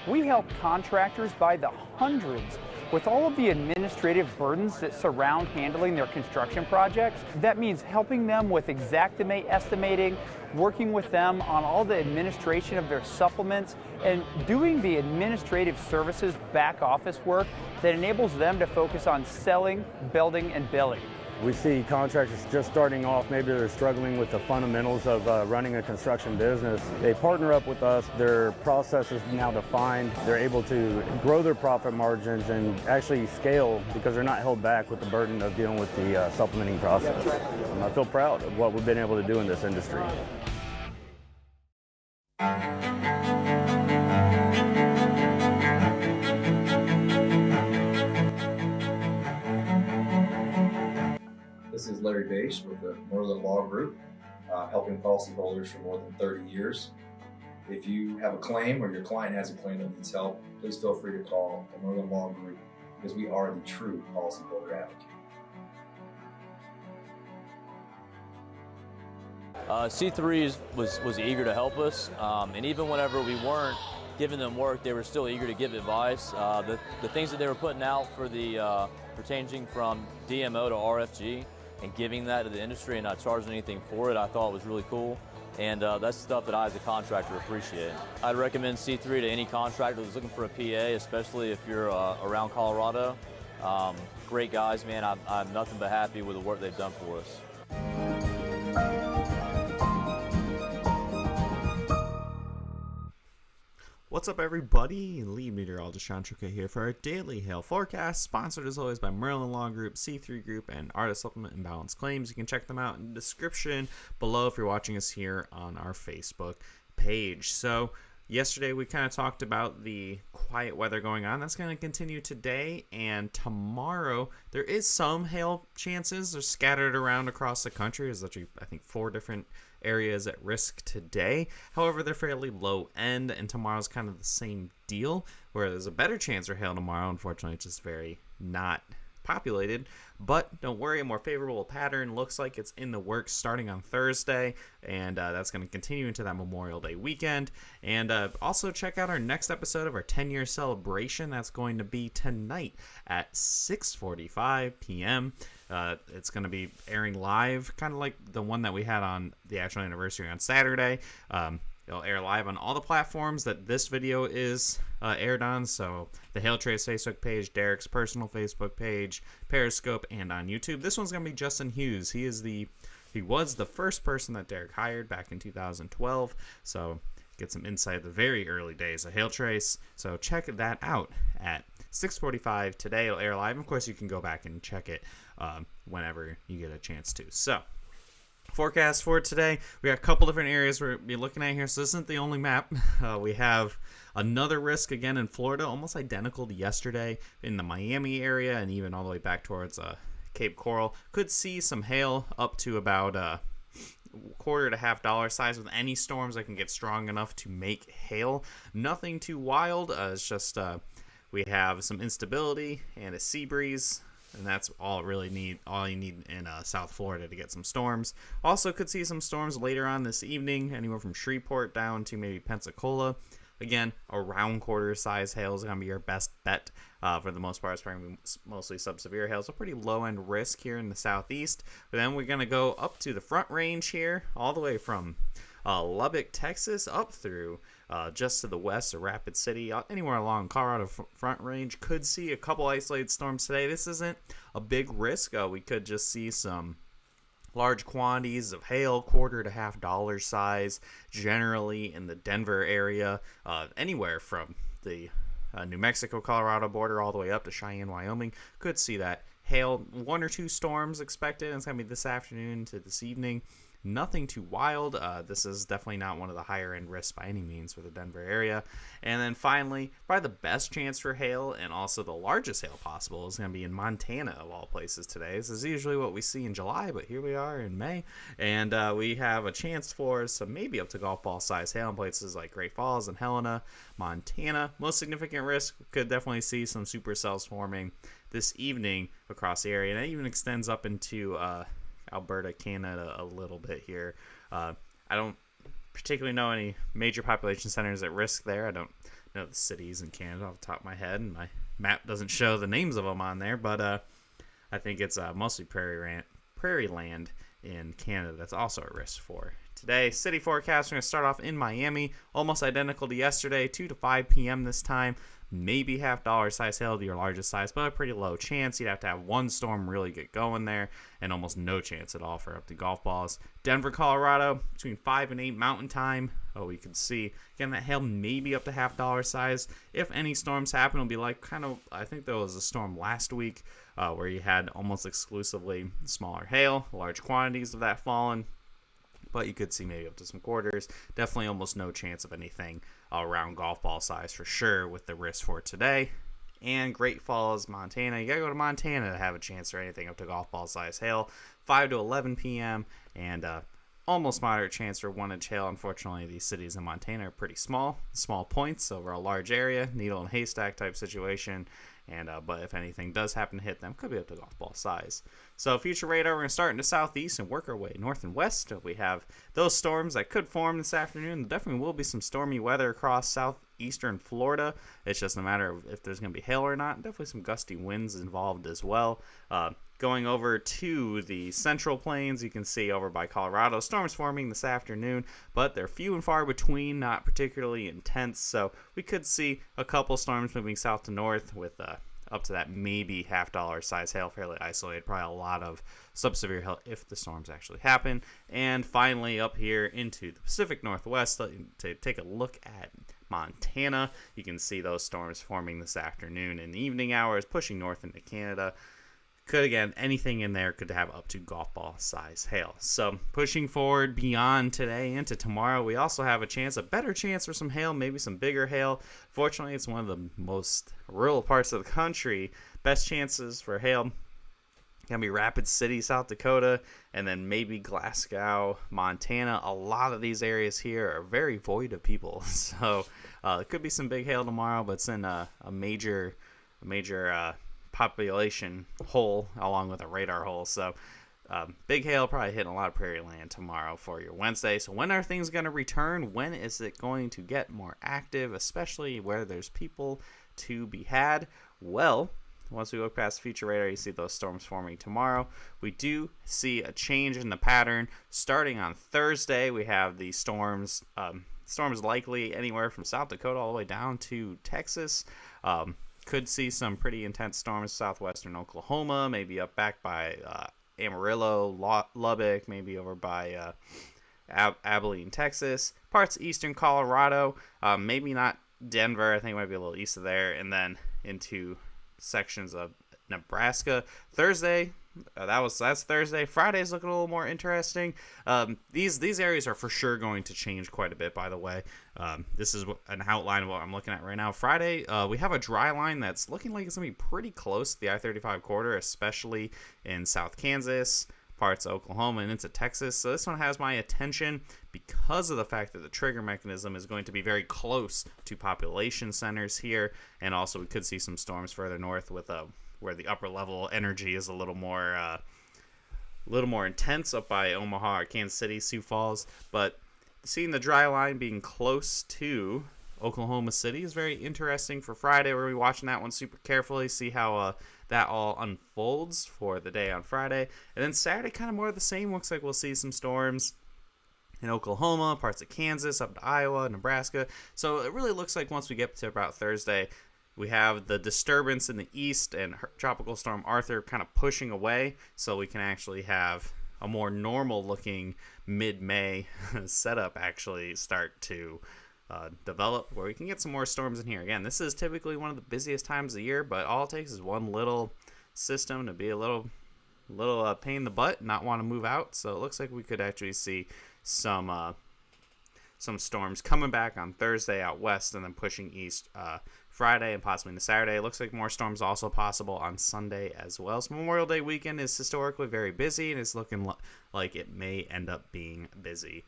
We help contractors by the hundreds with all of the administrative burdens that surround handling their construction projects. That means helping them with exactimate estimating, working with them on all the administration of their supplements, and doing the administrative services back office work that enables them to focus on selling, building, and billing. We see contractors just starting off, maybe they're struggling with the fundamentals of running a construction business. They partner up with us, their process is now defined, they're able to grow their profit margins and actually scale because they're not held back with the burden of dealing with the supplementing process. And I feel proud of what we've been able to do in this industry. This is Larry Bache with the Merlin Law Group, helping policyholders for more than 30 years. If you have a claim or your client has a claim that needs help, please feel free to call the Merlin Law Group because we are the true policyholder advocate. C3 was eager to help us, and even whenever we weren't giving them work, they were still eager to give advice. The things that they were putting out for the pertaining from DMO to RFG and giving that to the industry and not charging anything for it, I thought was really cool. And that's stuff that I, as a contractor, appreciate. I'd recommend C3 to any contractor that's looking for a PA, especially if you're around Colorado. Great guys, man. I'm nothing but happy with the work they've done for us. What's up, everybody? Lead meteorologist Sean Truca here for our daily hail forecast, sponsored as always by Merlin Law Group, C3 Group, and Artist Supplement and Balance Claims. You can check them out in the description below if you're watching us here on our Facebook page. So yesterday we kind of talked about the quiet weather going on. That's going to continue today and tomorrow. There is some hail chances. They're scattered around across the country. There's actually, I think, 4 different areas at risk today. However, they're fairly low end, and tomorrow's kind of the same deal, where there's a better chance for hail tomorrow. Unfortunately, it's just very not populated, but don't worry, a more favorable pattern looks like it's in the works starting on Thursday, and that's going to continue into that Memorial Day weekend. And also check out our next episode of our 10-year celebration. That's going to be tonight at 6:45 p.m. It's going to be airing live, kind of like the one that we had on the actual anniversary on Saturday. It'll air live on all the platforms that this video is aired on. So the Hail Trace Facebook page, Derek's personal Facebook page, Periscope, and on YouTube. This one's going to be Justin Hughes. He was the first person that Derek hired back in 2012. So get some insight of the very early days of Hail Trace. So check that out at 6:45 today. It'll air live. Of course, you can go back and check it whenever you get a chance to. So forecast for today, we got a couple different areas we're be looking at here. So this isn't the only map. We have another risk again in Florida, almost identical to yesterday in the Miami area, and even all the way back towards Cape Coral. Could see some hail up to about $quarter to $half size with any storms that can get strong enough to make hail. Nothing too wild. It's just we have some instability and a sea breeze. And that's all you need in South Florida to get some storms. Also could see some storms later on this evening, anywhere from Shreveport down to maybe Pensacola. Again, around quarter size hail is going to be your best bet. For the most part, it's probably mostly sub-severe hail, so pretty low-end risk here in the southeast. But then we're going to go up to the front range here, all the way from Lubbock, Texas, up through just to the west of Rapid City, anywhere along Colorado Front Range. Could see a couple isolated storms today. This isn't a big risk. We could just see some large quantities of hail, $quarter to $half size, generally in the Denver area, anywhere from the New Mexico, Colorado border all the way up to Cheyenne, Wyoming. Could see that hail. 1 or 2 storms expected. It's going to be this afternoon to this evening. Nothing too wild. This is definitely not one of the higher end risks by any means for the Denver area. And then finally, probably the best chance for hail and also the largest hail possible is going to be in Montana of all places today. This is usually what we see in July, but here we are in May. And we have a chance for some maybe up to golf ball size hail in places like Great Falls and Helena, Montana. Most significant risk, could definitely see some supercells forming this evening across the area. And it even extends up into Alberta, Canada a little bit here. I don't particularly know any major population centers at risk there. I don't know the cities in Canada off the top of my head, and my map doesn't show the names of them on there, but I think it's mostly prairie land in Canada that's also at risk for today. City forecast, we're going to start off in Miami, almost identical to yesterday, 2 to 5 p.m. this time. Maybe $half size hail to your largest size, but a pretty low chance. You'd have to have one storm really get going there, and almost no chance at all for up to golf balls. Denver, Colorado, between 5 and 8 mountain time. We can see, again, that hail maybe up to $half size. If any storms happen, it'll be like I think there was a storm last week where you had almost exclusively smaller hail, large quantities of that falling. But you could see maybe up to some quarters. Definitely almost no chance of anything around golf ball size for sure with the risk for today. And Great Falls, Montana. You got to go to Montana to have a chance for anything up to golf ball size hail. 5 to 11 p.m. And almost moderate chance for 1-inch hail. Unfortunately, these cities in Montana are pretty small points over a large area, needle and haystack type situation. And but if anything does happen to hit them, could be up to golf ball size. So future radar, we're going to start in the southeast and work our way north and west. We have those storms that could form this afternoon. There definitely will be some stormy weather across southeastern Florida. It's just a matter of if there's going to be hail or not. Definitely some gusty winds involved as well. Going over to the central plains, you can see over by Colorado, storms forming this afternoon, but they're few and far between, not particularly intense. So we could see a couple storms moving south to north with up to that maybe $half size hail, fairly isolated. Probably a lot of subsevere hail if the storms actually happen. And finally, up here into the Pacific Northwest, to take a look at Montana, you can see those storms forming this afternoon in the evening hours, pushing north into Canada. Could, again, anything in there could have up to golf ball size hail. So pushing forward beyond today into tomorrow, we also have a better chance for some hail, maybe some bigger hail. Fortunately, it's one of the most rural parts of the country. Best chances for hail going to be Rapid City, South Dakota, and then maybe Glasgow, Montana. A lot of these areas here are very void of people. So it could be some big hail tomorrow, but it's in a major population hole along with a radar hole. So big hail probably hitting a lot of prairie land tomorrow for your Wednesday. So when are things going to return? When is it going to get more active, especially where there's people to be had? Well, once we look past future radar, you see those storms forming tomorrow. We do see a change in the pattern. Starting on Thursday, we have the storms likely anywhere from South Dakota all the way down to Texas. Could see some pretty intense storms southwestern Oklahoma, maybe up back by Amarillo, Lubbock, maybe over by Abilene, Texas, parts eastern Colorado, maybe not Denver, I think it might be a little east of there, and then into sections of Nebraska. Thursday, that's Thursday. Friday's looking a little more interesting. These areas are for sure going to change quite a bit, by the way. This is an outline of what I'm looking at right now. Friday, we have a dry line that's looking like it's going to be pretty close to the I-35 corridor, especially in South Kansas, parts of Oklahoma, and into Texas. So this one has my attention because of the fact that the trigger mechanism is going to be very close to population centers here, and also we could see some storms further north with where the upper level energy is a little more intense up by Omaha or Kansas City, Sioux Falls. But seeing the dry line being close to Oklahoma City is very interesting for Friday. We're going to be watching that one super carefully, see how that all unfolds for the day on Friday. And then Saturday, kind of more of the same. Looks like we'll see some storms in Oklahoma, parts of Kansas, up to Iowa, Nebraska. So it really looks like once we get to about Thursday, we have the disturbance in the east and Tropical Storm Arthur kind of pushing away, so we can actually have a more normal looking mid-May setup actually start to develop, where we can get some more storms in here. Again, this is typically one of the busiest times of the year, but all it takes is one little system to be a little pain in the butt, not want to move out. So it looks like we could actually see some storms coming back on Thursday out west and then pushing east Friday and possibly into Saturday. It looks like more storms also possible on Sunday as well. So Memorial Day weekend is historically very busy, and it's looking like it may end up being busy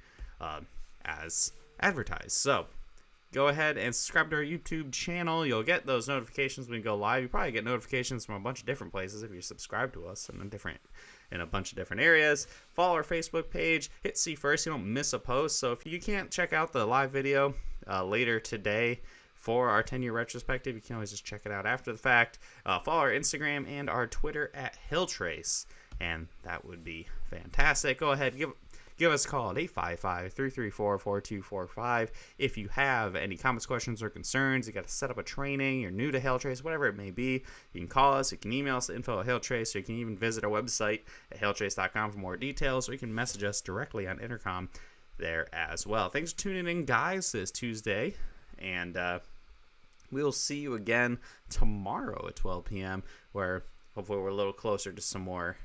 as advertised. So go ahead and subscribe to our YouTube channel. You'll get those notifications when we go live. You probably get notifications from a bunch of different places if you subscribe to us in a bunch of different areas. Follow our Facebook page. Hit see first. You don't miss a post. So if you can't check out the live video later today for our 10-year retrospective, you can always just check it out after the fact. Follow our Instagram and our Twitter at Hilltrace, and that would be fantastic. Go ahead, give us a call at 855-334-4245. If you have any comments, questions, or concerns, you got to set up a training, you're new to Hilltrace, whatever it may be, you can call us, you can email us at info@Hilltrace, or you can even visit our website at hilltrace.com for more details, or you can message us directly on intercom there as well. Thanks for tuning in, guys, this Tuesday, and we'll see you again tomorrow at 12 p.m., where hopefully we're a little closer to some more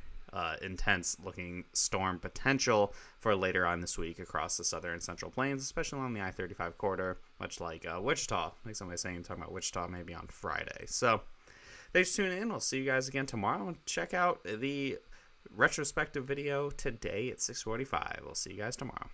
intense looking storm potential for later on this week across the southern and central plains, especially along the I-35 corridor, much like Wichita. Like somebody saying, talking about Wichita maybe on Friday. So thanks for tuning in. We'll see you guys again tomorrow, and check out the retrospective video today at 6:45. We'll see you guys tomorrow.